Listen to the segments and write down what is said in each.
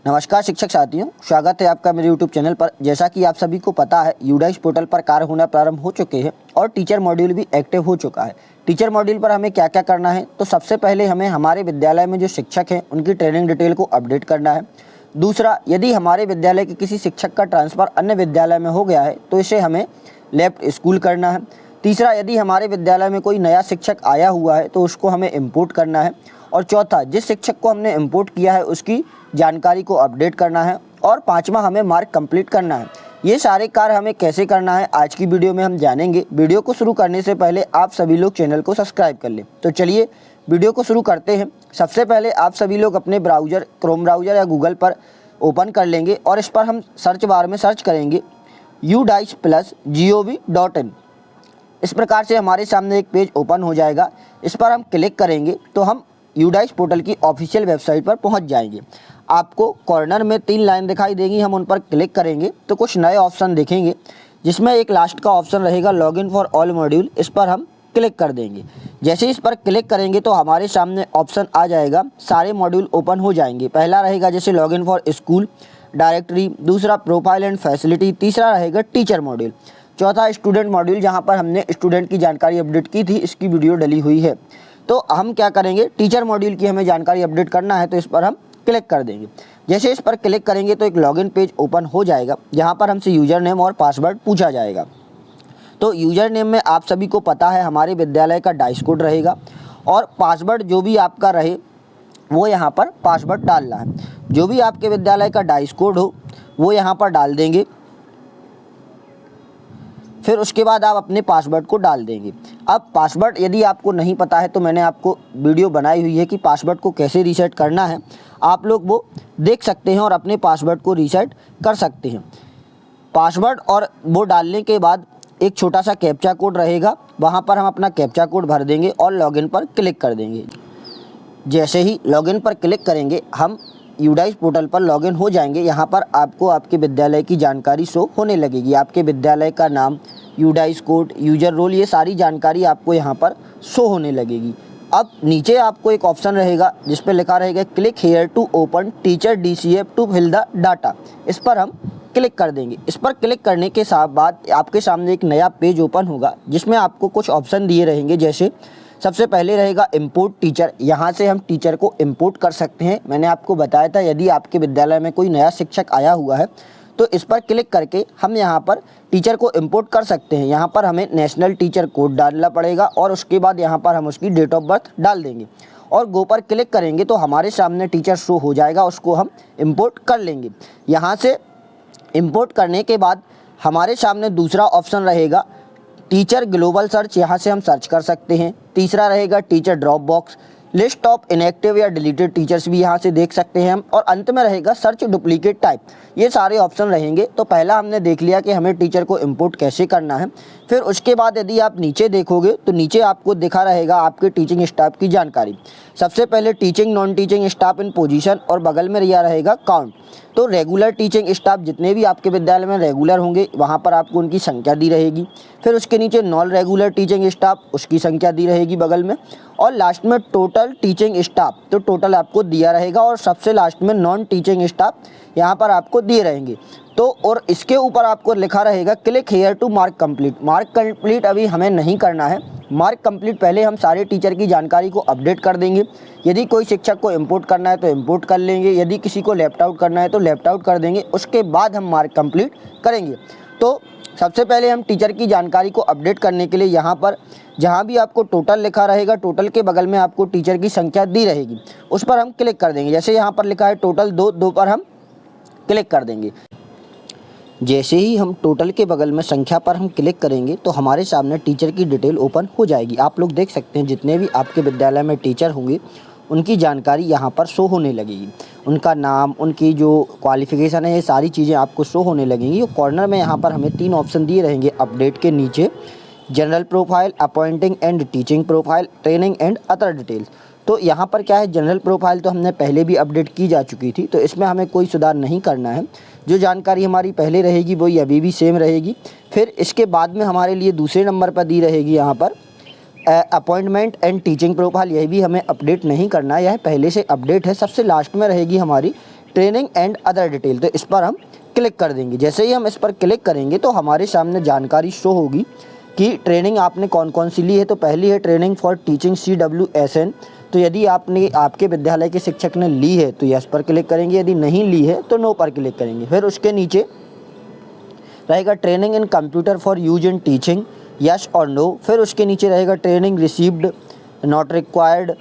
नमस्कार शिक्षक साथियों, स्वागत है आपका मेरे YouTube चैनल पर। जैसा कि आप सभी को पता है, यूडाइस पोर्टल पर कार्य होना प्रारंभ हो चुके हैं और टीचर मॉड्यूल भी एक्टिव हो चुका है। टीचर मॉड्यूल पर हमें क्या क्या करना है, तो सबसे पहले हमें हमारे विद्यालय में जो शिक्षक हैं उनकी ट्रेनिंग डिटेल को अपडेट करना है। दूसरा, यदि हमारे विद्यालय के किसी शिक्षक का ट्रांसफ़र अन्य विद्यालय में हो गया है तो इसे हमें लेफ्ट स्कूल करना है। तीसरा, यदि हमारे विद्यालय में कोई नया शिक्षक आया हुआ है तो उसको हमें इम्पोर्ट करना है। और चौथा, जिस शिक्षक को हमने इम्पोर्ट किया है उसकी जानकारी को अपडेट करना है। और पांचवा, हमें मार्क कंप्लीट करना है। ये सारे कार्य हमें कैसे करना है आज की वीडियो में हम जानेंगे। वीडियो को शुरू करने से पहले आप सभी लोग चैनल को सब्सक्राइब कर लें। तो चलिए वीडियो को शुरू करते हैं। सबसे पहले आप सभी लोग अपने ब्राउज़र, क्रोम ब्राउज़र या गूगल पर ओपन कर लेंगे और इस पर हम सर्च बार में सर्च करेंगे udais+gov.in। इस प्रकार से हमारे सामने एक पेज ओपन हो जाएगा। इस पर हम क्लिक करेंगे तो हम यूडाइस पोर्टल की ऑफिशियल वेबसाइट पर पहुंच जाएंगे। आपको कॉर्नर में 3 लाइन दिखाई देंगी, हम उन पर क्लिक करेंगे तो कुछ नए ऑप्शन दिखेंगे, जिसमें एक लास्ट का ऑप्शन रहेगा लॉगिन फॉर ऑल मॉड्यूल। इस पर हम क्लिक कर देंगे। जैसे इस पर क्लिक करेंगे तो हमारे सामने ऑप्शन आ जाएगा, सारे मॉड्यूल ओपन हो जाएंगे। पहला रहेगा जैसे लॉगिन फॉर स्कूल डायरेक्टरी, दूसरा प्रोफाइल एंड फैसिलिटी, तीसरा रहेगा टीचर मॉड्यूल, चौथा स्टूडेंट मॉड्यूल जहां पर हमने स्टूडेंट की जानकारी अपडेट की थी, इसकी वीडियो डली हुई है। तो हम क्या करेंगे, टीचर मॉड्यूल की हमें जानकारी अपडेट करना है तो इस पर हम क्लिक कर देंगे। जैसे इस पर क्लिक करेंगे तो एक लॉगिन पेज ओपन हो जाएगा, जहां पर हमसे यूज़र नेम और पासवर्ड पूछा जाएगा। तो यूज़र नेम में आप सभी को पता है हमारे विद्यालय का डाइस कोड रहेगा और पासवर्ड जो भी आपका रहे वो यहाँ पर पासवर्ड डालना है। जो भी आपके विद्यालय का डाइस कोड हो वो यहाँ पर डाल देंगे। फिर उसके बाद आप अपने पासवर्ड को डाल देंगे। अब पासवर्ड यदि आपको नहीं पता है तो मैंने आपको वीडियो बनाई हुई है कि पासवर्ड को कैसे रीसेट करना है, आप लोग वो देख सकते हैं और अपने पासवर्ड को रीसेट कर सकते हैं। पासवर्ड और वो डालने के बाद एक छोटा सा कैप्चा कोड रहेगा, वहाँ पर हम अपना कैप्चा कोड भर देंगे और लॉगिन पर क्लिक कर देंगे। जैसे ही लॉगिन पर क्लिक करेंगे हम यूडाइस पोर्टल पर लॉगिन हो जाएंगे। यहाँ पर आपको आपके विद्यालय की जानकारी शो होने लगेगी। आपके विद्यालय का नाम, यूडाइस कोड, यूजर रोल, ये सारी जानकारी आपको यहाँ पर शो होने लगेगी। अब नीचे आपको एक ऑप्शन रहेगा जिस पर लिखा रहेगा click here to open teacher DCF to fill the data. इस पर हम क्लिक कर देंगे। इस पर क्लिक करने के साथ बाद आपके सामने एक नया पेज ओपन होगा, जिसमें आपको कुछ ऑप्शन दिए रहेंगे। जैसे सबसे पहले रहेगा इंपोर्ट टीचर, यहाँ से हम टीचर को इंपोर्ट कर सकते हैं। मैंने आपको बताया था यदि आपके विद्यालय में कोई नया शिक्षक आया हुआ है तो इस पर क्लिक करके हम यहाँ पर टीचर को इंपोर्ट कर सकते हैं। यहाँ पर हमें नेशनल टीचर कोड डालना पड़ेगा और उसके बाद यहाँ पर हम उसकी डेट ऑफ बर्थ डाल देंगे और गो पर क्लिक करेंगे तो हमारे सामने टीचर शो हो जाएगा, उसको हम इंपोर्ट कर लेंगे। यहाँ से इंपोर्ट करने के बाद हमारे सामने दूसरा ऑप्शन रहेगा टीचर ग्लोबल सर्च, यहाँ से हम सर्च कर सकते हैं। तीसरा रहेगा teacher drop box, list of inactive या डिलीटेड टीचर्स भी यहाँ से देख सकते हैं हम। और अंत में रहेगा सर्च डुप्लीकेट टाइप। ये सारे ऑप्शन रहेंगे। तो पहला हमने देख लिया कि हमें टीचर को इंपोर्ट कैसे करना है। फिर उसके बाद यदि आप नीचे देखोगे तो नीचे आपको दिखा रहेगा आपके टीचिंग स्टाफ की जानकारी। सबसे पहले टीचिंग नॉन टीचिंग स्टाफ इन पोजीशन और बगल में यह रहेगा काउंट। तो रेगुलर टीचिंग स्टाफ जितने भी आपके विद्यालय में रेगुलर होंगे वहाँ पर आपको उनकी संख्या दी रहेगी। फिर उसके नीचे नॉन रेगुलर टीचिंग स्टाफ, उसकी संख्या दी रहेगी बगल में। और लास्ट में टोटल टीचिंग स्टाफ, तो टोटल आपको दिया रहेगा। और सबसे लास्ट में नॉन टीचिंग स्टाफ यहाँ पर आपको दिए रहेंगे। तो और इसके ऊपर आपको लिखा रहेगा click here to mark complete. Mark complete अभी हमें नहीं करना है। मार्क कंप्लीट पहले हम सारे टीचर की जानकारी को अपडेट कर देंगे। यदि कोई शिक्षक को इंपोर्ट करना है तो इंपोर्ट कर लेंगे, यदि किसी को लेफ्ट आउट करना है तो लेफ्ट आउट कर देंगे। उसके बाद हम मार्क कंप्लीट करेंगे। तो सबसे पहले हम टीचर की जानकारी को अपडेट करने के लिए यहाँ पर जहाँ भी आपको टोटल लिखा रहेगा, टोटल के बगल में आपको टीचर की संख्या दी रहेगी, उस पर हम क्लिक कर देंगे। जैसे यहाँ पर लिखा है टोटल 2 पर हम क्लिक कर देंगे। जैसे ही हम टोटल के बगल में संख्या पर हम क्लिक करेंगे तो हमारे सामने टीचर की डिटेल ओपन हो जाएगी। आप लोग देख सकते हैं जितने भी आपके विद्यालय में टीचर होंगे उनकी जानकारी यहाँ पर शो होने लगेगी। उनका नाम, उनकी जो क्वालिफ़िकेशन है, ये सारी चीज़ें आपको शो होने लगेंगी। कॉर्नर में यहाँ पर हमें 3 ऑप्शन दिए रहेंगे अपडेट के नीचे, general profile, appointing and teaching profile, training and other details. तो यहाँ पर क्या है, जनरल प्रोफाइल तो हमने पहले भी अपडेट की जा चुकी थी, तो इसमें हमें कोई सुधार नहीं करना है। जो जानकारी हमारी पहले रहेगी वही अभी भी सेम रहेगी। फिर इसके बाद में हमारे लिए दूसरे नंबर पर दी रहेगी यहाँ पर अपॉइंटमेंट एंड टीचिंग प्रोफाइल, यह भी हमें अपडेट नहीं करना है, यह पहले से अपडेट है। सबसे लास्ट में रहेगी हमारी ट्रेनिंग एंड अदर डिटेल, तो इस पर हम क्लिक कर देंगे। जैसे ही हम इस पर क्लिक करेंगे तो हमारे सामने जानकारी शो होगी कि ट्रेनिंग आपने कौन कौन सी ली है। तो पहली है ट्रेनिंग फॉर टीचिंग CWSN, तो यदि आपके विद्यालय के शिक्षक ने ली है तो यस पर क्लिक करेंगे, यदि नहीं ली है तो नो पर क्लिक करेंगे। फिर उसके नीचे रहेगा training in computer for use in teaching, yes और नो। फिर उसके नीचे रहेगा training received not required,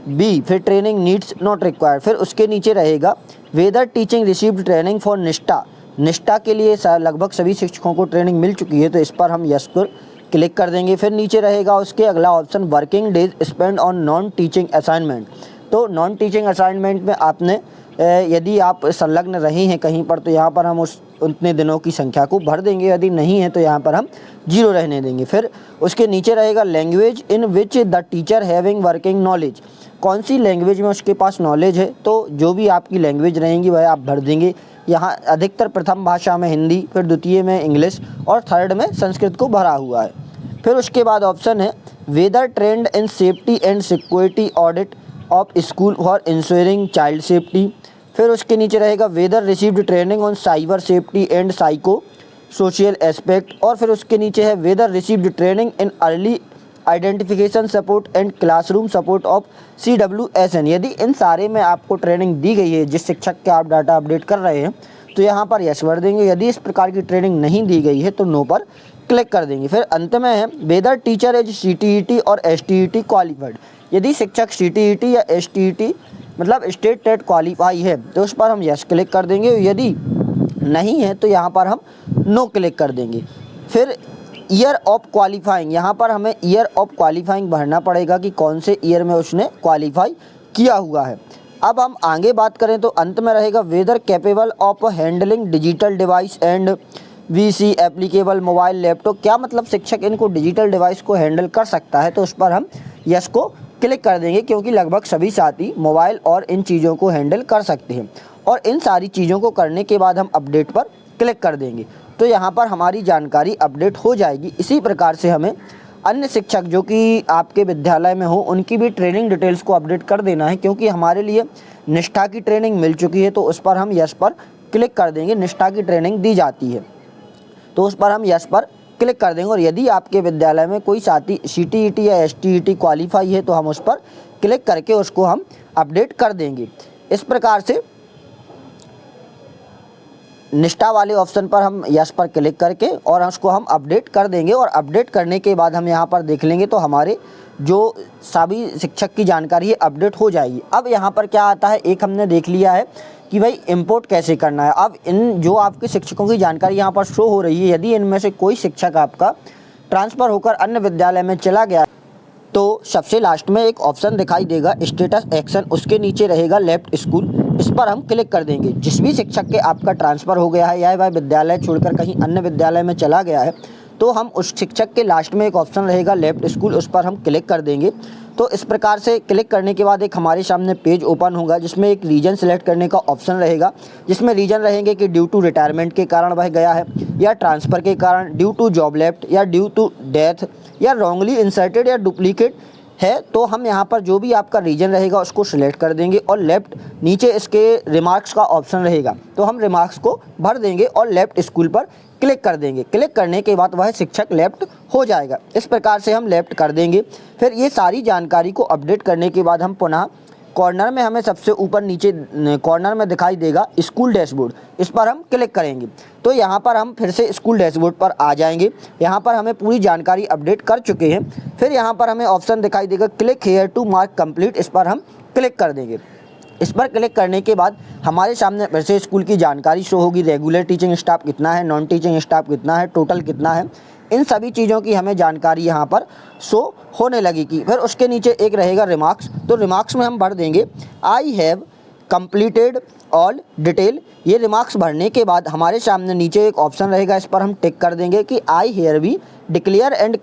B. फिर ट्रेनिंग नीड्स नॉट रिक्वायर्ड। फिर उसके नीचे रहेगा whether teaching received training for Nishtha, Nishtha के लिए लगभग सभी शिक्षकों को ट्रेनिंग मिल चुकी है, तो इस पर हम यस पर क्लिक कर देंगे। फिर नीचे रहेगा उसके अगला option working days spend on non teaching assignment, तो नॉन टीचिंग असाइनमेंट में आपने यदि आप संलग्न रहे हैं कहीं पर तो यहाँ पर हम उतने दिनों की संख्या को भर देंगे, यदि नहीं है तो यहाँ पर हम 0 रहने देंगे। फिर उसके नीचे रहेगा language in which the teacher having working knowledge, कौन सी लैंग्वेज में उसके पास नॉलेज है, तो जो भी आपकी लैंग्वेज रहेंगी वह आप भर देंगे। यहाँ अधिकतर प्रथम भाषा में हिंदी, फिर द्वितीय में इंग्लिश और थर्ड में संस्कृत को भरा हुआ है। फिर उसके बाद ऑप्शन है whether trained in safety and security audit of school for ensuring child safety. फिर उसके नीचे रहेगा whether received training on cyber safety and psycho social aspect, और फिर उसके नीचे है whether received training in early identification support and classroom support of CWSN। यदि इन सारे में आपको ट्रेनिंग दी गई है जिस शिक्षक के आप डाटा अपडेट कर रहे हैं तो यहाँ पर यस भर देंगे, यदि इस प्रकार की ट्रेनिंग नहीं दी गई है तो नो पर क्लिक कर देंगे। फिर अंत में है वेदर टीचर इज CTET और STET क्वालिफाइड, यदि शिक्षक CTET या STET मतलब स्टेट टेट क्वालिफाई है तो उस पर हम यस क्लिक कर देंगे, यदि नहीं है तो यहाँ पर हम नो क्लिक कर देंगे। फिर ईयर ऑफ क्वालिफाइंग, यहाँ पर हमें ईयर ऑफ क्वालिफाइंग भरना पड़ेगा कि कौन से ईयर में उसने क्वालिफाई किया हुआ है। अब हम आगे बात करें तो अंत में रहेगा whether capable of handling digital device and VC applicable mobile laptop, क्या मतलब शिक्षक इनको डिजिटल डिवाइस को हैंडल कर सकता है, तो उस पर हम यस को क्लिक कर देंगे क्योंकि लगभग सभी साथी मोबाइल और इन चीज़ों को हैंडल कर सकते हैं। और इन सारी चीज़ों को करने के बाद हम अपडेट पर क्लिक कर देंगे तो यहाँ पर हमारी जानकारी अपडेट हो जाएगी। इसी प्रकार से हमें अन्य शिक्षक जो कि आपके विद्यालय में हो उनकी भी ट्रेनिंग डिटेल्स को अपडेट कर देना है, क्योंकि हमारे लिए निष्ठा की ट्रेनिंग मिल चुकी है तो उस पर हम यस पर क्लिक कर देंगे। निष्ठा की ट्रेनिंग दी जाती है तो उस पर हम यस पर क्लिक कर देंगे। और यदि आपके विद्यालय में कोई साथी CTET या STET क्वालिफाई है तो हम उस पर क्लिक करके उसको हम अपडेट कर देंगे। इस प्रकार से निष्ठा वाले ऑप्शन पर हम यस पर क्लिक करके और उसको हम अपडेट कर देंगे। और अपडेट करने के बाद हम यहाँ पर देख लेंगे तो हमारे जो सभी शिक्षक की जानकारी है अपडेट हो जाएगी। अब यहाँ पर क्या आता है, एक हमने देख लिया है कि भाई इंपोर्ट कैसे करना है। अब इन जो आपके शिक्षकों की जानकारी यहाँ पर शो हो रही है, यदि इनमें से कोई शिक्षक आपका ट्रांसफ़र होकर अन्य विद्यालय में चला गया तो सबसे लास्ट में एक ऑप्शन दिखाई देगा स्टेटस एक्शन, उसके नीचे रहेगा लेफ्ट स्कूल, इस पर हम क्लिक कर देंगे। जिस भी शिक्षक के आपका ट्रांसफ़र हो गया है या वह विद्यालय छोड़कर कहीं अन्य विद्यालय में चला गया है तो हम उस शिक्षक के लास्ट में एक ऑप्शन रहेगा लेफ्ट स्कूल, उस पर हम क्लिक कर देंगे। तो इस प्रकार से क्लिक करने के बाद एक हमारे सामने पेज ओपन होगा जिसमें एक रीजन सेलेक्ट करने का ऑप्शन रहेगा, जिसमें रीजन रहेंगे कि ड्यू टू रिटायरमेंट के कारण वह गया है या ट्रांसफ़र के कारण, ड्यू टू जॉब लेफ्ट या ड्यू टू डेथ या रॉन्गली इंसर्टेड या डुप्लीकेट है। तो हम यहाँ पर जो भी आपका रीजन रहेगा उसको सिलेक्ट कर देंगे और लेफ्ट नीचे इसके रिमार्क्स का ऑप्शन रहेगा तो हम रिमार्क्स को भर देंगे और लेफ्ट स्कूल पर क्लिक कर देंगे। क्लिक करने के बाद वह शिक्षक लेफ्ट हो जाएगा। इस प्रकार से हम लेफ्ट कर देंगे। फिर ये सारी जानकारी को अपडेट करने के बाद हम पुनः कॉर्नर में हमें सबसे ऊपर नीचे कॉर्नर में दिखाई देगा स्कूल डैशबोर्ड, इस पर हम क्लिक करेंगे तो यहाँ पर हम फिर से स्कूल डैशबोर्ड पर आ जाएंगे। यहाँ पर हमें पूरी जानकारी अपडेट कर चुके हैं। फिर यहाँ पर हमें ऑप्शन दिखाई देगा click here to mark complete, इस पर हम क्लिक कर देंगे। इस पर क्लिक करने के बाद हमारे सामने फिर से स्कूल की जानकारी शो होगी, रेगुलर टीचिंग स्टाफ कितना है, नॉन टीचिंग स्टाफ कितना है, टोटल कितना है, इन सभी चीज़ों की हमें जानकारी यहाँ पर शो होने लगेगी। फिर उसके नीचे एक रहेगा रिमार्क्स, तो रिमार्क्स में हम भर देंगे I have completed all detail. ये रिमार्क्स भरने के बाद हमारे सामने नीचे एक ऑप्शन रहेगा, इस पर हम टिक कर देंगे कि I hereby declare and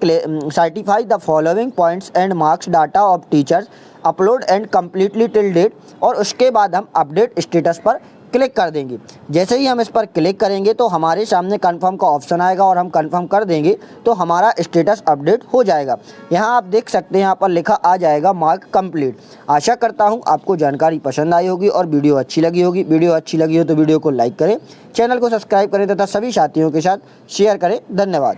certify the following points and marks data of teachers upload and completely till date, और उसके बाद हम अपडेट स्टेटस पर क्लिक कर देंगे। जैसे ही हम इस पर क्लिक करेंगे तो हमारे सामने कंफर्म का ऑप्शन आएगा और हम कंफर्म कर देंगे तो हमारा स्टेटस अपडेट हो जाएगा। यहाँ आप देख सकते हैं, यहाँ पर लिखा आ जाएगा मार्क कंप्लीट। आशा करता हूँ आपको जानकारी पसंद आई होगी और वीडियो अच्छी लगी होगी। वीडियो अच्छी लगी हो तो वीडियो को लाइक करें, चैनल को सब्सक्राइब करें तथा सभी साथियों के साथ शेयर करें। धन्यवाद।